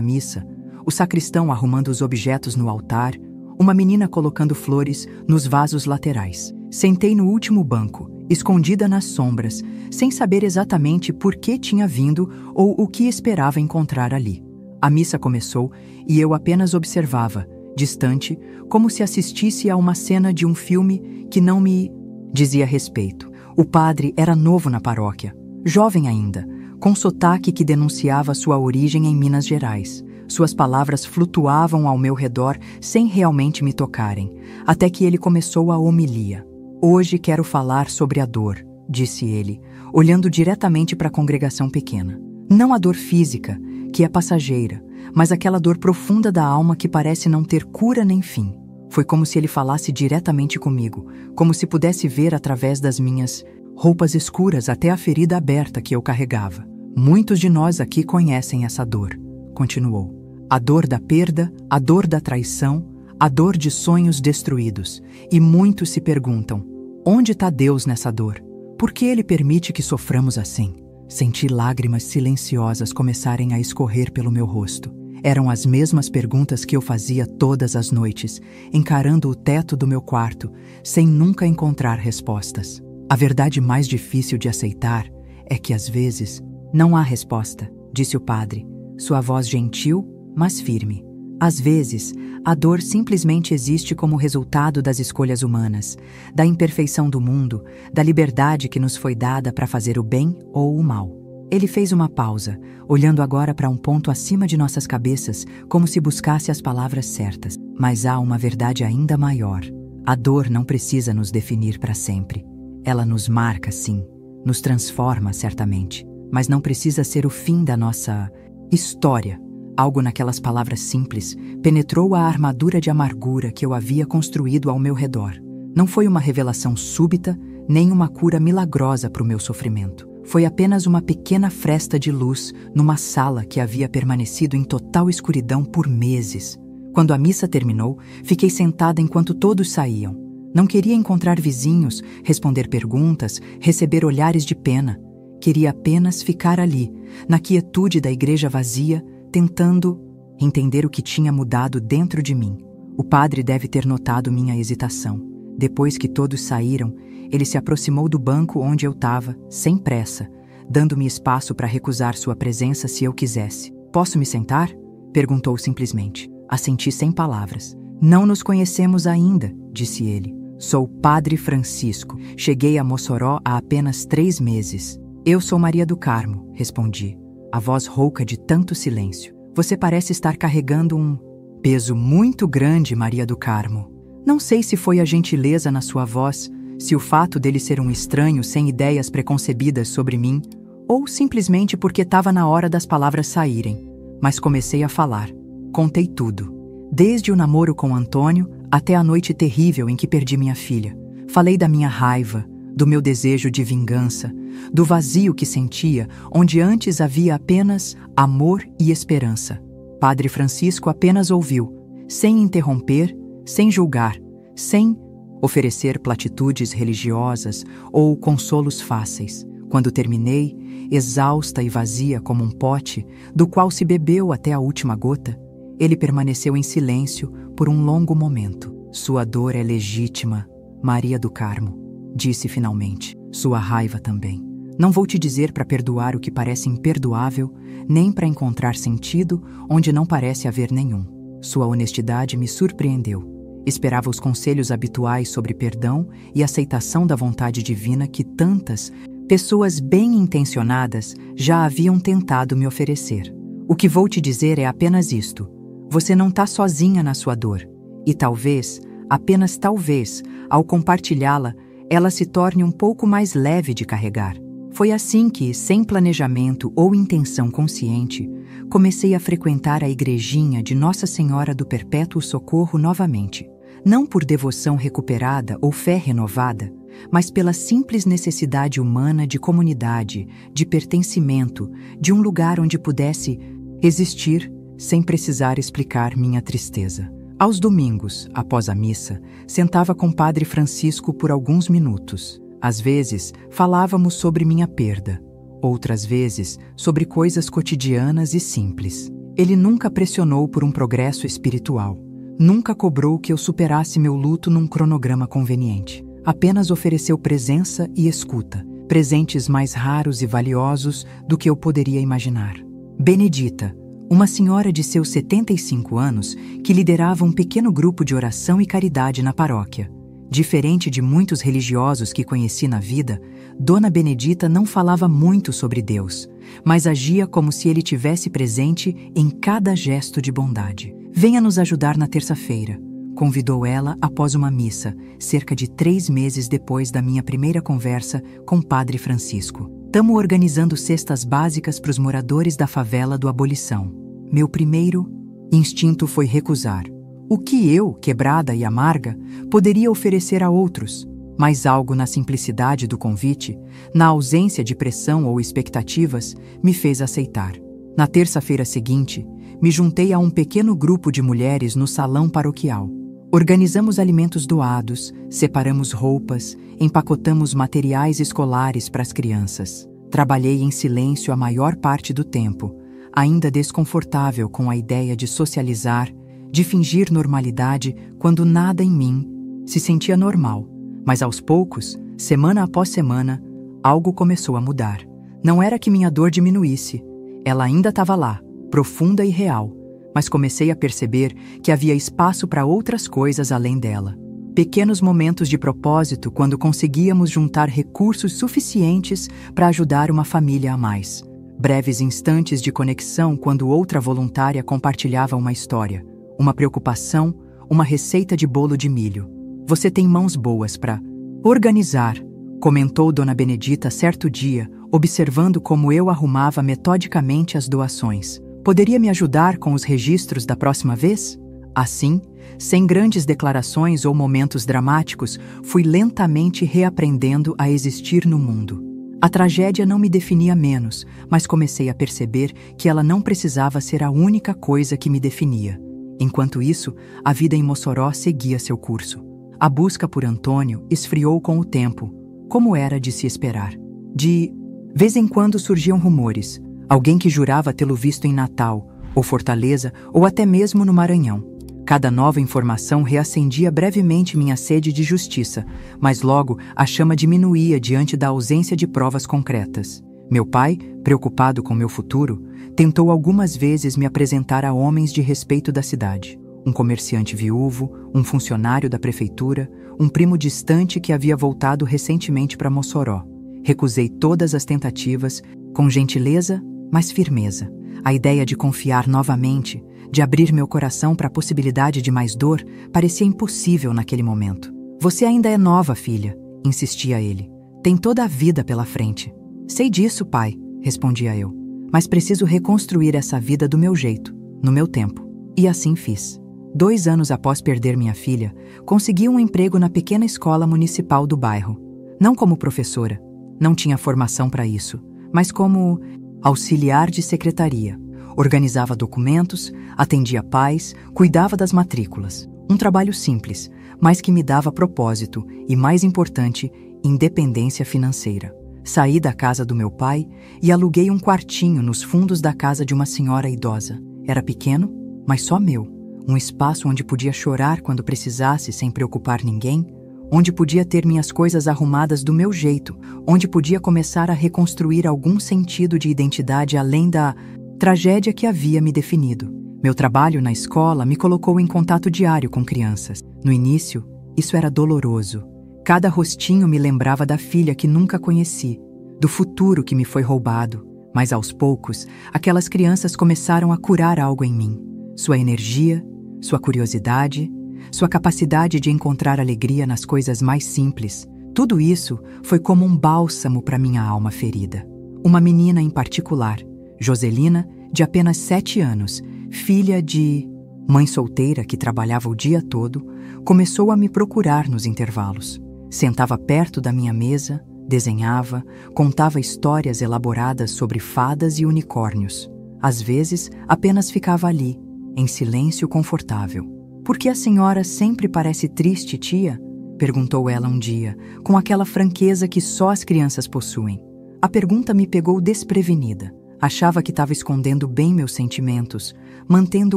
missa, o sacristão arrumando os objetos no altar, uma menina colocando flores nos vasos laterais. Sentei no último banco, escondida nas sombras, sem saber exatamente por que tinha vindo ou o que esperava encontrar ali. A missa começou e eu apenas observava, distante, como se assistisse a uma cena de um filme que não me dizia respeito. O padre era novo na paróquia, jovem ainda, com sotaque que denunciava sua origem em Minas Gerais. Suas palavras flutuavam ao meu redor sem realmente me tocarem, até que ele começou a homilia. Hoje quero falar sobre a dor, disse ele, olhando diretamente para a congregação pequena. Não a dor física, que é passageira, mas aquela dor profunda da alma que parece não ter cura nem fim. Foi como se ele falasse diretamente comigo, como se pudesse ver através das minhas roupas escuras até a ferida aberta que eu carregava. Muitos de nós aqui conhecem essa dor, continuou. A dor da perda, a dor da traição, a dor de sonhos destruídos. E muitos se perguntam, onde está Deus nessa dor? Por que Ele permite que soframos assim? Senti lágrimas silenciosas começarem a escorrer pelo meu rosto. Eram as mesmas perguntas que eu fazia todas as noites, encarando o teto do meu quarto, sem nunca encontrar respostas. A verdade mais difícil de aceitar é que, às vezes, não há resposta, disse o padre, sua voz gentil, mas firme. Às vezes, a dor simplesmente existe como resultado das escolhas humanas, da imperfeição do mundo, da liberdade que nos foi dada para fazer o bem ou o mal. Ele fez uma pausa, olhando agora para um ponto acima de nossas cabeças, como se buscasse as palavras certas. Mas há uma verdade ainda maior. A dor não precisa nos definir para sempre. Ela nos marca, sim, nos transforma, certamente, mas não precisa ser o fim da nossa história. Algo naquelas palavras simples penetrou a armadura de amargura que eu havia construído ao meu redor. Não foi uma revelação súbita, nem uma cura milagrosa para o meu sofrimento. Foi apenas uma pequena fresta de luz numa sala que havia permanecido em total escuridão por meses. Quando a missa terminou, fiquei sentada enquanto todos saíam. Não queria encontrar vizinhos, responder perguntas, receber olhares de pena. Queria apenas ficar ali, na quietude da igreja vazia, tentando entender o que tinha mudado dentro de mim. O padre deve ter notado minha hesitação. Depois que todos saíram, ele se aproximou do banco onde eu estava, sem pressa, dando-me espaço para recusar sua presença se eu quisesse. Posso me sentar? Perguntou simplesmente. Assenti sem palavras. Não nos conhecemos ainda, disse ele. Sou Padre Francisco. Cheguei a Mossoró há apenas 3 meses. Eu sou Maria do Carmo, respondi, a voz rouca de tanto silêncio. Você parece estar carregando um peso muito grande, Maria do Carmo. Não sei se foi a gentileza na sua voz, se o fato dele ser um estranho sem ideias preconcebidas sobre mim, ou simplesmente porque estava na hora das palavras saírem. Mas comecei a falar. Contei tudo. Desde o namoro com Antônio até a noite terrível em que perdi minha filha. Falei da minha raiva, do meu desejo de vingança, do vazio que sentia, onde antes havia apenas amor e esperança. Padre Francisco apenas ouviu, sem interromper, sem julgar, sem oferecer platitudes religiosas ou consolos fáceis. Quando terminei, exausta e vazia como um pote, do qual se bebeu até a última gota, ele permaneceu em silêncio por um longo momento. Sua dor é legítima, Maria do Carmo, disse finalmente. Sua raiva também. Não vou te dizer para perdoar o que parece imperdoável, nem para encontrar sentido onde não parece haver nenhum. Sua honestidade me surpreendeu. Esperava os conselhos habituais sobre perdão e aceitação da vontade divina que tantas pessoas bem-intencionadas já haviam tentado me oferecer. O que vou te dizer é apenas isto. Você não está sozinha na sua dor. E talvez, apenas talvez, ao compartilhá-la, ela se torne um pouco mais leve de carregar. Foi assim que, sem planejamento ou intenção consciente, comecei a frequentar a igrejinha de Nossa Senhora do Perpétuo Socorro novamente. Não por devoção recuperada ou fé renovada, mas pela simples necessidade humana de comunidade, de pertencimento, de um lugar onde pudesse existir sem precisar explicar minha tristeza. Aos domingos, após a missa, sentava com Padre Francisco por alguns minutos. Às vezes, falávamos sobre minha perda, outras vezes sobre coisas cotidianas e simples. Ele nunca pressionou por um progresso espiritual. Nunca cobrou que eu superasse meu luto num cronograma conveniente. Apenas ofereceu presença e escuta, presentes mais raros e valiosos do que eu poderia imaginar. Benedita, uma senhora de seus 75 anos que liderava um pequeno grupo de oração e caridade na paróquia. Diferente de muitos religiosos que conheci na vida, Dona Benedita não falava muito sobre Deus, mas agia como se ele tivesse presente em cada gesto de bondade. Venha nos ajudar na terça-feira, convidou ela após uma missa, cerca de 3 meses depois da minha primeira conversa com Padre Francisco. Tamo organizando cestas básicas para os moradores da favela do Abolição. Meu primeiro instinto foi recusar. O que eu, quebrada e amarga, poderia oferecer a outros? Mas algo na simplicidade do convite, na ausência de pressão ou expectativas, me fez aceitar. Na terça-feira seguinte, me juntei a um pequeno grupo de mulheres no salão paroquial. Organizamos alimentos doados, separamos roupas, empacotamos materiais escolares para as crianças. Trabalhei em silêncio a maior parte do tempo, ainda desconfortável com a ideia de socializar, de fingir normalidade quando nada em mim se sentia normal. Mas aos poucos, semana após semana, algo começou a mudar. Não era que minha dor diminuísse. Ela ainda estava lá, profunda e real, mas comecei a perceber que havia espaço para outras coisas além dela. Pequenos momentos de propósito quando conseguíamos juntar recursos suficientes para ajudar uma família a mais. Breves instantes de conexão quando outra voluntária compartilhava uma história, uma preocupação, uma receita de bolo de milho. Você tem mãos boas para organizar, comentou Dona Benedita certo dia, observando como eu arrumava metodicamente as doações. Poderia me ajudar com os registros da próxima vez? Assim, sem grandes declarações ou momentos dramáticos, fui lentamente reaprendendo a existir no mundo. A tragédia não me definia menos, mas comecei a perceber que ela não precisava ser a única coisa que me definia. Enquanto isso, a vida em Mossoró seguia seu curso. A busca por Antônio esfriou com o tempo, como era de se esperar. De vez em quando surgiam rumores, alguém que jurava tê-lo visto em Natal, ou Fortaleza, ou até mesmo no Maranhão. Cada nova informação reacendia brevemente minha sede de justiça, mas logo a chama diminuía diante da ausência de provas concretas. Meu pai, preocupado com meu futuro, tentou algumas vezes me apresentar a homens de respeito da cidade. Um comerciante viúvo, um funcionário da prefeitura, um primo distante que havia voltado recentemente para Mossoró. Recusei todas as tentativas, com gentileza, mas firmeza. A ideia de confiar novamente, de abrir meu coração para a possibilidade de mais dor, parecia impossível naquele momento. Você ainda é nova, filha, insistia ele. Tem toda a vida pela frente. Sei disso, pai, respondia eu. Mas preciso reconstruir essa vida do meu jeito, no meu tempo. E assim fiz. 2 anos após perder minha filha, consegui um emprego na pequena escola municipal do bairro. Não como professora, não tinha formação para isso, mas como auxiliar de secretaria. Organizava documentos, atendia pais, cuidava das matrículas. Um trabalho simples, mas que me dava propósito e, mais importante, independência financeira. Saí da casa do meu pai e aluguei um quartinho nos fundos da casa de uma senhora idosa. Era pequeno, mas só meu. Um espaço onde podia chorar quando precisasse sem preocupar ninguém, onde podia ter minhas coisas arrumadas do meu jeito, onde podia começar a reconstruir algum sentido de identidade além da tragédia que havia me definido. Meu trabalho na escola me colocou em contato diário com crianças. No início, isso era doloroso. Cada rostinho me lembrava da filha que nunca conheci, do futuro que me foi roubado. Mas aos poucos, aquelas crianças começaram a curar algo em mim. Sua energia, sua curiosidade, sua capacidade de encontrar alegria nas coisas mais simples. Tudo isso foi como um bálsamo para minha alma ferida. Uma menina em particular, Joselina, de apenas 7 anos, filha de mãe solteira que trabalhava o dia todo, começou a me procurar nos intervalos. Sentava perto da minha mesa, desenhava, contava histórias elaboradas sobre fadas e unicórnios. Às vezes, apenas ficava ali, em silêncio confortável. "Por que a senhora sempre parece triste, tia?" perguntou ela um dia, com aquela franqueza que só as crianças possuem. A pergunta me pegou desprevenida. Achava que estava escondendo bem meus sentimentos, mantendo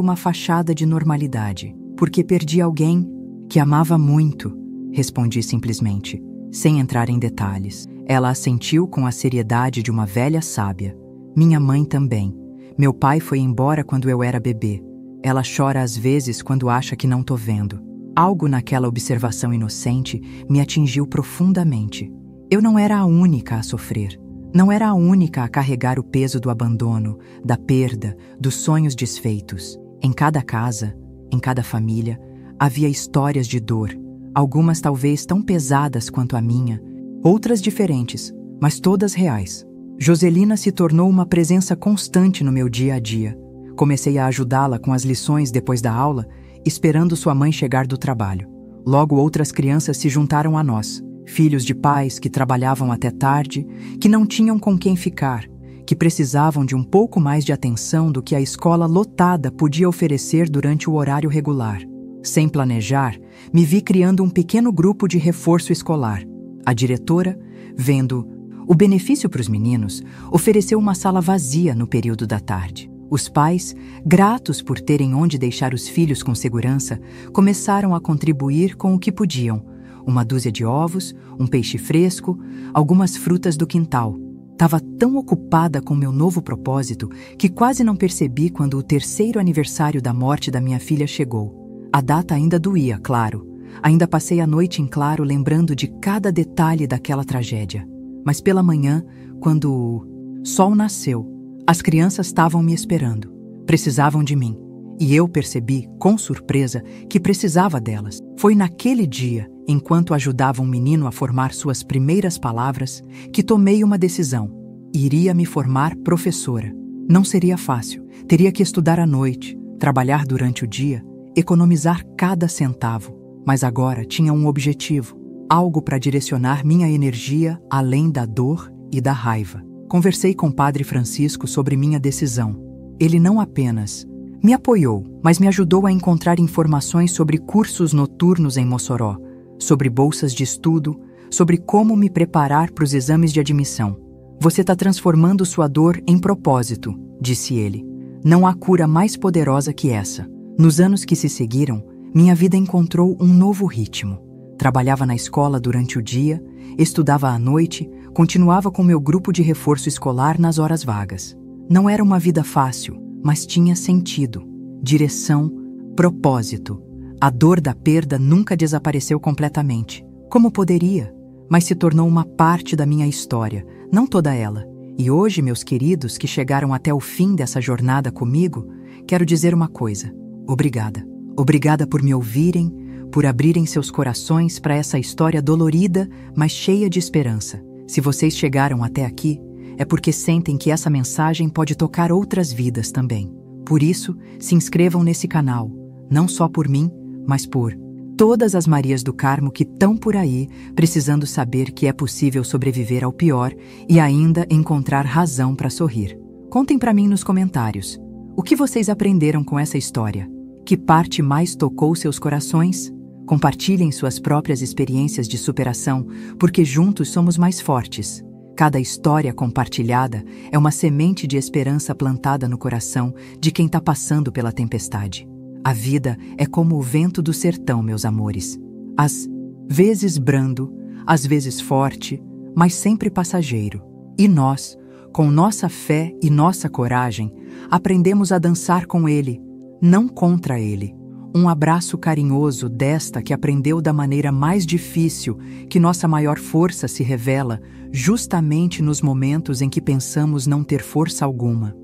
uma fachada de normalidade. Porque perdi alguém que amava muito, respondi simplesmente, sem entrar em detalhes. Ela assentiu com a seriedade de uma velha sábia. Minha mãe também. Meu pai foi embora quando eu era bebê. Ela chora às vezes quando acha que não tô vendo. Algo naquela observação inocente me atingiu profundamente. Eu não era a única a sofrer. Não era a única a carregar o peso do abandono, da perda, dos sonhos desfeitos. Em cada casa, em cada família, havia histórias de dor. Algumas talvez tão pesadas quanto a minha, outras diferentes, mas todas reais. Joselina se tornou uma presença constante no meu dia a dia. Comecei a ajudá-la com as lições depois da aula, esperando sua mãe chegar do trabalho. Logo outras crianças se juntaram a nós, filhos de pais que trabalhavam até tarde, que não tinham com quem ficar, que precisavam de um pouco mais de atenção do que a escola lotada podia oferecer durante o horário regular. Sem planejar, me vi criando um pequeno grupo de reforço escolar. A diretora, vendo o benefício para os meninos, ofereceu uma sala vazia no período da tarde. Os pais, gratos por terem onde deixar os filhos com segurança, começaram a contribuir com o que podiam. Uma dúzia de ovos, um peixe fresco, algumas frutas do quintal. Estava tão ocupada com meu novo propósito que quase não percebi quando o 3º aniversário da morte da minha filha chegou. A data ainda doía, claro. Ainda passei a noite em claro lembrando de cada detalhe daquela tragédia. Mas pela manhã, quando o sol nasceu, as crianças estavam me esperando. Precisavam de mim. E eu percebi, com surpresa, que precisava delas. Foi naquele dia, enquanto ajudava um menino a formar suas primeiras palavras, que tomei uma decisão. Iria me formar professora. Não seria fácil. Teria que estudar à noite, trabalhar durante o dia, economizar cada centavo. Mas agora tinha um objetivo, algo para direcionar minha energia além da dor e da raiva. Conversei com o Padre Francisco sobre minha decisão. Ele não apenas me apoiou, mas me ajudou a encontrar informações sobre cursos noturnos em Mossoró, sobre bolsas de estudo, sobre como me preparar para os exames de admissão. Você está transformando sua dor em propósito, disse ele. Não há cura mais poderosa que essa. Nos anos que se seguiram, minha vida encontrou um novo ritmo. Trabalhava na escola durante o dia, estudava à noite, continuava com meu grupo de reforço escolar nas horas vagas. Não era uma vida fácil, mas tinha sentido, direção, propósito. A dor da perda nunca desapareceu completamente. Como poderia? Mas se tornou uma parte da minha história, não toda ela. E hoje, meus queridos que chegaram até o fim dessa jornada comigo, quero dizer uma coisa. Obrigada. Obrigada por me ouvirem, por abrirem seus corações para essa história dolorida, mas cheia de esperança. Se vocês chegaram até aqui, é porque sentem que essa mensagem pode tocar outras vidas também. Por isso, se inscrevam nesse canal, não só por mim, mas por todas as Marias do Carmo que estão por aí, precisando saber que é possível sobreviver ao pior e ainda encontrar razão para sorrir. Contem para mim nos comentários. O que vocês aprenderam com essa história? Que parte mais tocou seus corações? Compartilhem suas próprias experiências de superação, porque juntos somos mais fortes. Cada história compartilhada é uma semente de esperança plantada no coração de quem está passando pela tempestade. A vida é como o vento do sertão, meus amores. Às vezes brando, às vezes forte, mas sempre passageiro. E nós, com nossa fé e nossa coragem, aprendemos a dançar com ele, não contra ele. Um abraço carinhoso desta que aprendeu da maneira mais difícil que nossa maior força se revela justamente nos momentos em que pensamos não ter força alguma.